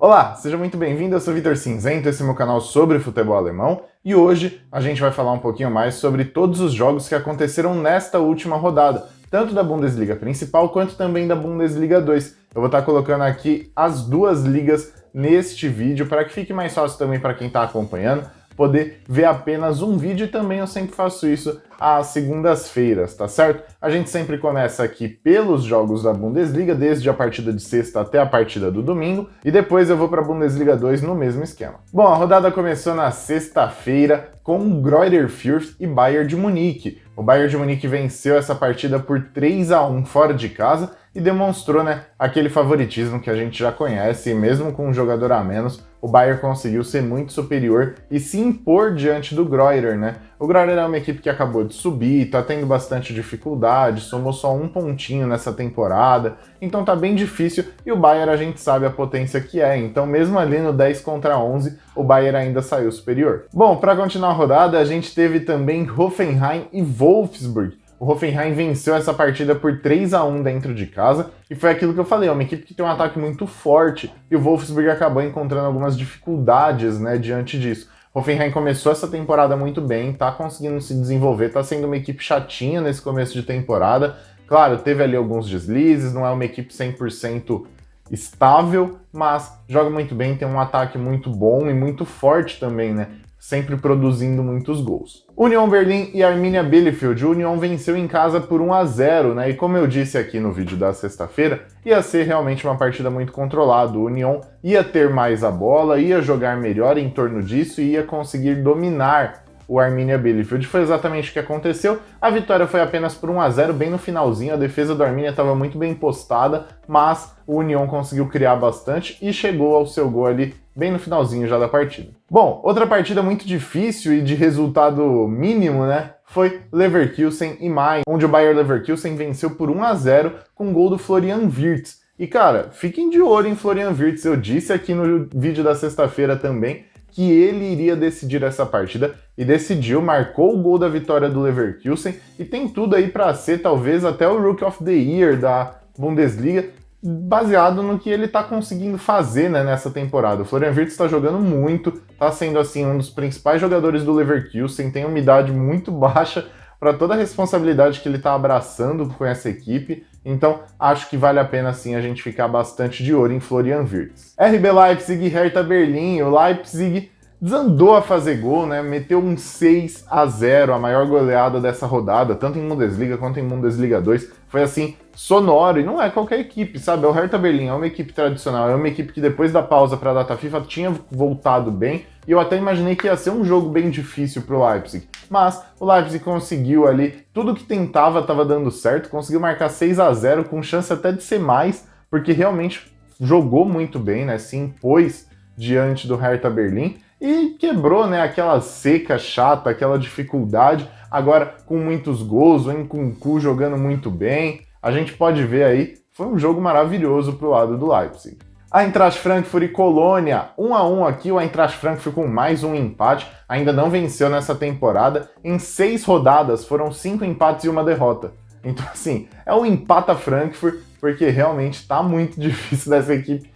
Olá, seja muito bem-vindo, eu sou Vitor Cinzento, esse é meu canal sobre futebol alemão e hoje a gente vai falar um pouquinho mais sobre todos os jogos que aconteceram nesta última rodada, tanto da Bundesliga principal quanto também da Bundesliga 2. Eu vou estar colocando aqui as duas ligas neste vídeo para que fique mais fácil também para quem está acompanhando poder ver apenas um vídeo e também eu sempre faço isso às segundas-feiras, tá certo? A gente sempre começa aqui pelos jogos da Bundesliga, desde a partida de sexta até a partida do domingo, e depois eu vou para a Bundesliga 2 no mesmo esquema. Bom, a rodada começou na sexta-feira com Greuther Fürth e Bayern de Munique. O Bayern de Munique venceu essa partida por 3-1 fora de casa e demonstrou, aquele favoritismo que a gente já conhece, e mesmo com um jogador a menos, o Bayern conseguiu ser muito superior e se impor diante do Greuther, O Greuther é uma equipe que acabou de subir, tá tendo bastante dificuldade, somou só um pontinho nessa temporada, então tá bem difícil, e o Bayern a gente sabe a potência que é, então mesmo ali no 10-11, o Bayern ainda saiu superior. Bom, para continuar a rodada, a gente teve também Hoffenheim e Wolfsburg. O Hoffenheim venceu essa partida por 3-1 dentro de casa, e foi aquilo que eu falei, é uma equipe que tem um ataque muito forte, e o Wolfsburg acabou encontrando algumas dificuldades, diante disso. O Hoffenheim começou essa temporada muito bem, tá conseguindo se desenvolver, tá sendo uma equipe chatinha nesse começo de temporada. Claro, teve ali alguns deslizes, não é uma equipe 100% estável, mas joga muito bem, tem um ataque muito bom e muito forte também, sempre produzindo muitos gols. Union Berlin e Arminia Bielefeld. O Union venceu em casa por 1-0, e como eu disse aqui no vídeo da sexta-feira, ia ser realmente uma partida muito controlada. O Union ia ter mais a bola, ia jogar melhor em torno disso e ia conseguir dominar o Arminia Bielefeld. Foi exatamente o que aconteceu. A vitória foi apenas por 1-0, bem no finalzinho. A defesa do Arminia estava muito bem postada, mas o Union conseguiu criar bastante e chegou ao seu gol ali bem no finalzinho já da partida. Bom, outra partida muito difícil e de resultado mínimo, foi Leverkusen e Mainz, onde o Bayer Leverkusen venceu por 1-0 com gol do Florian Wirtz. E cara, fiquem de olho em Florian Wirtz, eu disse aqui no vídeo da sexta-feira também que ele iria decidir essa partida e decidiu, marcou o gol da vitória do Leverkusen e tem tudo aí para ser talvez até o Rookie of the Year da Bundesliga, baseado no que ele está conseguindo fazer nessa temporada. O Florian Wirtz está jogando muito, está sendo assim um dos principais jogadores do Leverkusen, tem uma idade muito baixa para toda a responsabilidade que ele está abraçando com essa equipe, então acho que vale a pena sim a gente ficar bastante de olho em Florian Wirtz. RB Leipzig e Hertha Berlim. O Leipzig desandou a fazer gol, meteu um 6-0, a maior goleada dessa rodada, tanto em Bundesliga quanto em Bundesliga 2. Foi assim, sonoro, e não é qualquer equipe, sabe? O Hertha Berlim é uma equipe tradicional, é uma equipe que depois da pausa para a data FIFA tinha voltado bem, e eu até imaginei que ia ser um jogo bem difícil para o Leipzig. Mas o Leipzig conseguiu ali, tudo que tentava estava dando certo, conseguiu marcar 6-0, com chance até de ser mais, porque realmente jogou muito bem, se impôs diante do Hertha Berlim, e quebrou, aquela seca chata, aquela dificuldade, agora com muitos gols, o Nkunku jogando muito bem, a gente pode ver aí, foi um jogo maravilhoso pro lado do Leipzig. Eintracht Frankfurt e Colônia, 1-1 aqui, o Eintracht Frankfurt com mais um empate, ainda não venceu nessa temporada, em 6 rodadas foram 5 empates e uma derrota. Então assim, é um empata Frankfurt, porque realmente tá muito difícil dessa equipe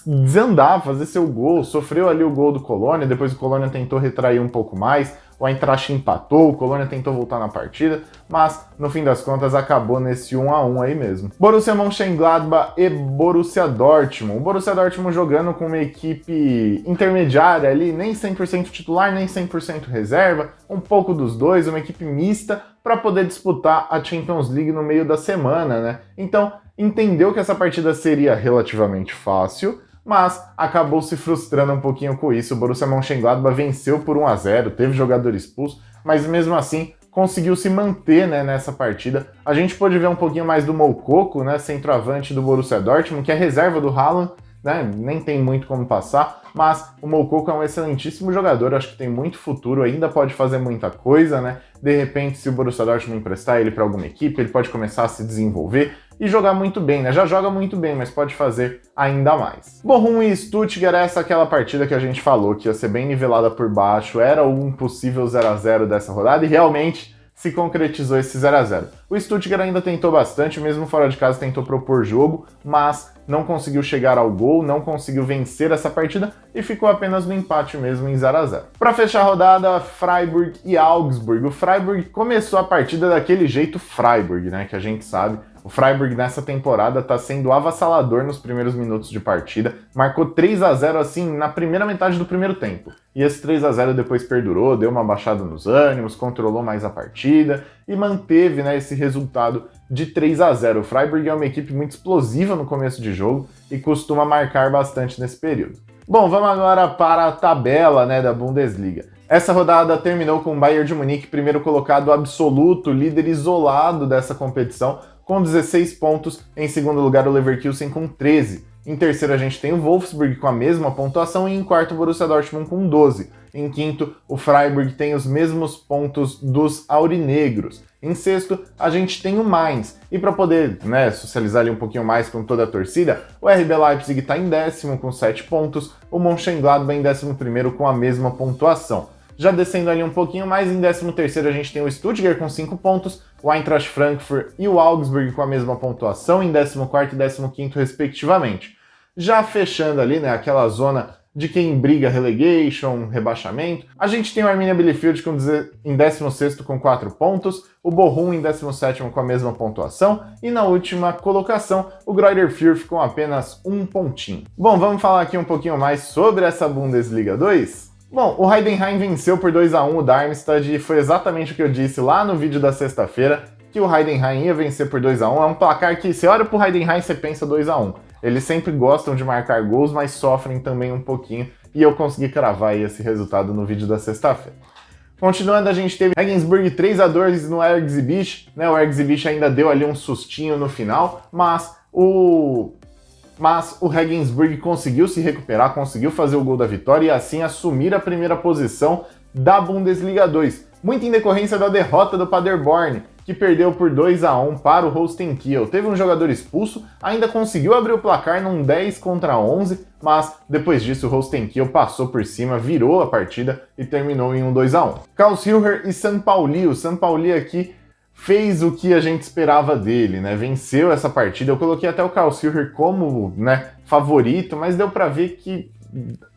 desandar, fazer seu gol, sofreu ali o gol do Colônia, depois o Colônia tentou retrair um pouco mais, o Eintracht empatou, o Colônia tentou voltar na partida, mas no fim das contas acabou nesse 1-1 aí mesmo. Borussia Mönchengladbach e Borussia Dortmund. O Borussia Dortmund jogando com uma equipe intermediária ali, nem 100% titular, nem 100% reserva, um pouco dos dois, uma equipe mista para poder disputar a Champions League no meio da semana, Então, entendeu que essa partida seria relativamente fácil, mas acabou se frustrando um pouquinho com isso. O Borussia Mönchengladbach venceu por 1-0, teve jogador expulso, mas mesmo assim conseguiu se manter nessa partida. A gente pôde ver um pouquinho mais do Moukoko, centroavante do Borussia Dortmund, que é reserva do Haaland, nem tem muito como passar, mas o Moukoko é um excelentíssimo jogador, acho que tem muito futuro, ainda pode fazer muita coisa, De repente, se o Borussia Dortmund emprestar ele para alguma equipe, ele pode começar a se desenvolver e jogar muito bem, Já joga muito bem, mas pode fazer ainda mais. Bochum e Stuttgart, essa é aquela partida que a gente falou que ia ser bem nivelada por baixo, era um possível 0-0 dessa rodada, e realmente se concretizou esse 0 a 0. O Stuttgart ainda tentou bastante, mesmo fora de casa tentou propor jogo, mas não conseguiu chegar ao gol, não conseguiu vencer essa partida e ficou apenas no empate mesmo em 0 a 0. Para fechar a rodada, Freiburg e Augsburg. O Freiburg começou a partida daquele jeito Freiburg, né, que a gente sabe. O Freiburg nessa temporada está sendo avassalador nos primeiros minutos de partida, marcou 3 a 0 assim na primeira metade do primeiro tempo. E esse 3 a 0 depois perdurou, deu uma baixada nos ânimos, controlou mais a partida e manteve, né, esse resultado de 3 a 0. O Freiburg é uma equipe muito explosiva no começo de jogo e costuma marcar bastante nesse período. Bom, vamos agora para a tabela, né, da Bundesliga. Essa rodada terminou com o Bayern de Munique primeiro colocado absoluto, líder isolado dessa competição, com 16 pontos. Em segundo lugar, o Leverkusen com 13. Em terceiro, a gente tem o Wolfsburg com a mesma pontuação e em quarto, o Borussia Dortmund com 12. Em quinto, o Freiburg tem os mesmos pontos dos aurinegros. Em sexto, a gente tem o Mainz. E para poder, né, socializar ali um pouquinho mais com toda a torcida, o RB Leipzig está em décimo com 7 pontos, o Mönchengladbach em 11º com a mesma pontuação. Já descendo ali um pouquinho mais, em 13º a gente tem o Stuttgart com 5 pontos, o Eintracht Frankfurt e o Augsburg com a mesma pontuação, em 14º e 15º respectivamente. Já fechando ali, né, aquela zona de quem briga relegation, rebaixamento, a gente tem o Arminia Bielefeld em 16º com 4 pontos, o Bochum em 17º com a mesma pontuação e na última colocação o Greuther Fürth com apenas 1 pontinho. Bom, vamos falar aqui um pouquinho mais sobre essa Bundesliga 2? Bom, o Heidenheim venceu por 2 a 1 o Darmstadt e foi exatamente o que eu disse lá no vídeo da sexta-feira, que o Heidenheim ia vencer por 2 a 1. É um placar que, você olha pro Heidenheim, você pensa 2 a 1. Eles sempre gostam de marcar gols, mas sofrem também um pouquinho, e eu consegui cravar aí esse resultado no vídeo da sexta-feira. Continuando, a gente teve Regensburg 3 a 2 no Erxibich, né? O Erxibich ainda deu ali um sustinho no final, mas o Regensburg conseguiu se recuperar, conseguiu fazer o gol da vitória e assim assumir a primeira posição da Bundesliga 2, muito em decorrência da derrota do Paderborn, que perdeu por 2 a 1 para o Holstein Kiel. Teve um jogador expulso, ainda conseguiu abrir o placar num 10 contra 11, mas depois disso o Holstein Kiel passou por cima, virou a partida e terminou em um 2 a 1. Karlsruher e São Paulo. O São Paulo aqui fez o que a gente esperava dele, né? Venceu essa partida. Eu coloquei até o Karlsruher como, né, favorito, mas deu para ver que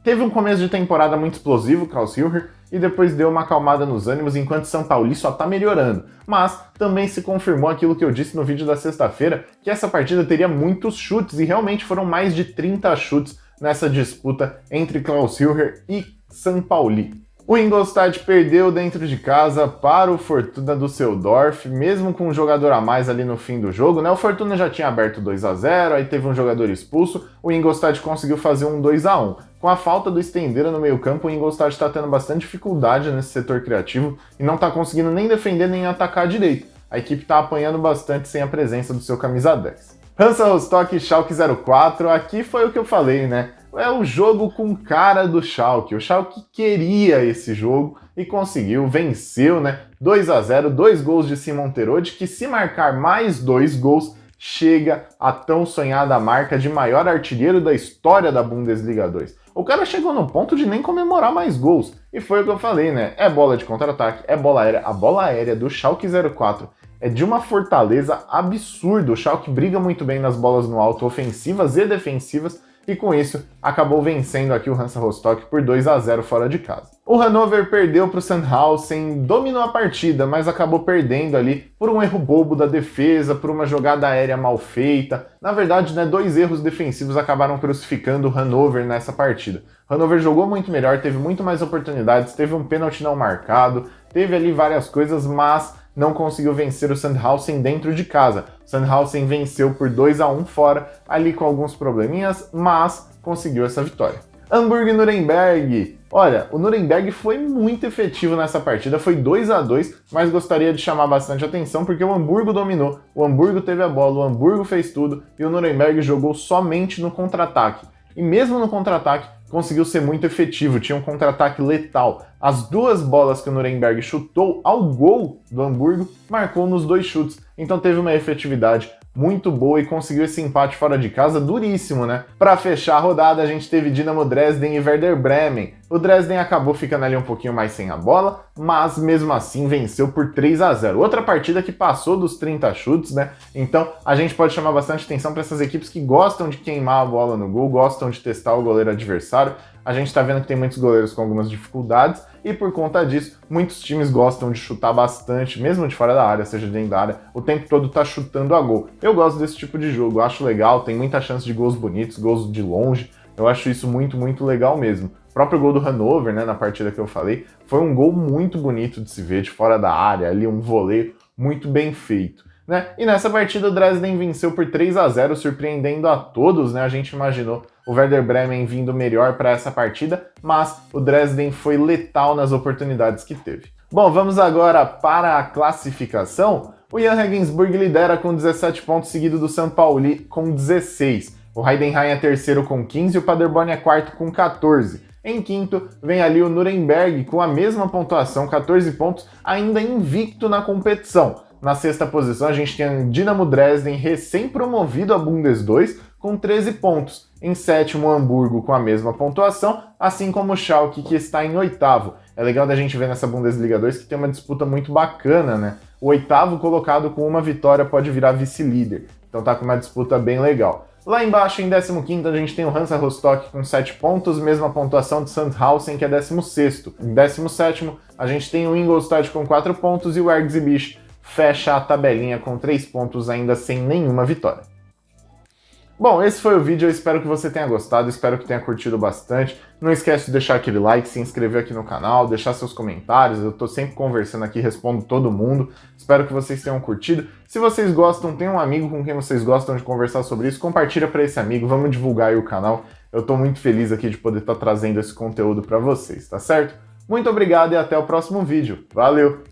teve um começo de temporada muito explosivo, o Karlsruher, e depois deu uma acalmada nos ânimos, enquanto São Paulo só tá melhorando. Mas também se confirmou aquilo que eu disse no vídeo da sexta-feira, que essa partida teria muitos chutes, e realmente foram mais de 30 chutes nessa disputa entre Karlsruher e São Paulo. O Ingolstadt perdeu dentro de casa para o Fortuna Düsseldorf, mesmo com um jogador a mais ali no fim do jogo, né? O Fortuna já tinha aberto 2 a 0, aí teve um jogador expulso, o Ingolstadt conseguiu fazer um 2 a 1. Com a falta do Stendeira no meio-campo, o Ingolstadt está tendo bastante dificuldade nesse setor criativo e não está conseguindo nem defender nem atacar direito. A equipe está apanhando bastante sem a presença do seu camisa 10. Hansa Rostock e Schalke 04, aqui foi o que eu falei, né? É o jogo com cara do Schalke. O Schalke queria esse jogo e conseguiu, venceu, né? 2 a 0, 2 gols de Simon Terodde, que se marcar mais 2 gols, chega a tão sonhada marca de maior artilheiro da história da Bundesliga 2. O cara chegou no ponto de nem comemorar mais gols. E foi o que eu falei, né? É bola de contra-ataque, é bola aérea. A bola aérea do Schalke 04 é de uma fortaleza absurda. O Schalke briga muito bem nas bolas no alto, ofensivas e defensivas, e com isso acabou vencendo aqui o Hansa Rostock por 2 a 0 fora de casa. O Hannover perdeu para o Sandhausen, dominou a partida, mas acabou perdendo ali por um erro bobo da defesa, por uma jogada aérea mal feita. Na verdade, né, 2 erros defensivos acabaram crucificando o Hannover nessa partida. O Hannover jogou muito melhor, teve muito mais oportunidades, teve um pênalti não marcado, teve ali várias coisas, mas não conseguiu vencer o Sandhausen dentro de casa. O Sandhausen venceu por 2 a 1 fora, ali com alguns probleminhas, mas conseguiu essa vitória. Hamburgo e Nuremberg. Olha, o Nuremberg foi muito efetivo nessa partida, foi 2 a 2, mas gostaria de chamar bastante atenção porque o Hamburgo dominou, o Hamburgo teve a bola, o Hamburgo fez tudo e o Nuremberg jogou somente no contra-ataque. E mesmo no contra-ataque, conseguiu ser muito efetivo, tinha um contra-ataque letal. As 2 bolas que o Nuremberg chutou ao gol do Hamburgo, marcou nos 2 chutes. Então teve uma efetividade muito boa e conseguiu esse empate fora de casa duríssimo, né? Para fechar a rodada, a gente teve Dinamo Dresden e Werder Bremen. O Dresden acabou ficando ali um pouquinho mais sem a bola, mas mesmo assim venceu por 3-0. Outra partida que passou dos 30 chutes, né? Então a gente pode chamar bastante atenção para essas equipes que gostam de queimar a bola no gol, gostam de testar o goleiro adversário. A gente está vendo que tem muitos goleiros com algumas dificuldades e por conta disso, muitos times gostam de chutar bastante, mesmo de fora da área, seja dentro da área, o tempo todo tá chutando a gol. Eu gosto desse tipo de jogo, eu acho legal, tem muita chance de gols bonitos, gols de longe, eu acho isso muito, muito legal mesmo. O próprio gol do Hannover, né, na partida que eu falei, foi um gol muito bonito de se ver, de fora da área, ali um voleio muito bem feito. Né? E nessa partida o Dresden venceu por 3-0, surpreendendo a todos, né? A gente imaginou o Werder Bremen vindo melhor para essa partida, mas o Dresden foi letal nas oportunidades que teve. Bom, vamos agora para a classificação. O Jan Regensburg lidera com 17 pontos, seguido do São Paulo com 16. O Heidenheim é terceiro com 15 e o Paderborn é quarto com 14. Em quinto, vem ali o Nuremberg com a mesma pontuação, 14 pontos, ainda invicto na competição. Na sexta posição, a gente tem o Dynamo Dresden, recém-promovido à Bundes 2, com 13 pontos. Em sétimo, o Hamburgo com a mesma pontuação, assim como o Schalke, que está em oitavo. É legal da gente ver nessa Bundesliga 2 que tem uma disputa muito bacana, né? O oitavo colocado com uma vitória pode virar vice-líder. Então tá com uma disputa bem legal. Lá embaixo, em 15º, a gente tem o Hansa Rostock com 7 pontos, mesma pontuação de Sandhausen, que é 16º. Em 17º, a gente tem o Ingolstadt com 4 pontos e o Erzgebirge fecha a tabelinha com 3 pontos ainda sem nenhuma vitória. Bom, esse foi o vídeo, eu espero que você tenha gostado, espero que tenha curtido bastante. Não esquece de deixar aquele like, se inscrever aqui no canal, deixar seus comentários, eu tô sempre conversando aqui, respondo todo mundo. Espero que vocês tenham curtido. Se vocês gostam, tem um amigo com quem vocês gostam de conversar sobre isso, compartilha para esse amigo, vamos divulgar aí o canal. Eu tô muito feliz aqui de poder estar trazendo esse conteúdo para vocês, tá certo? Muito obrigado e até o próximo vídeo. Valeu!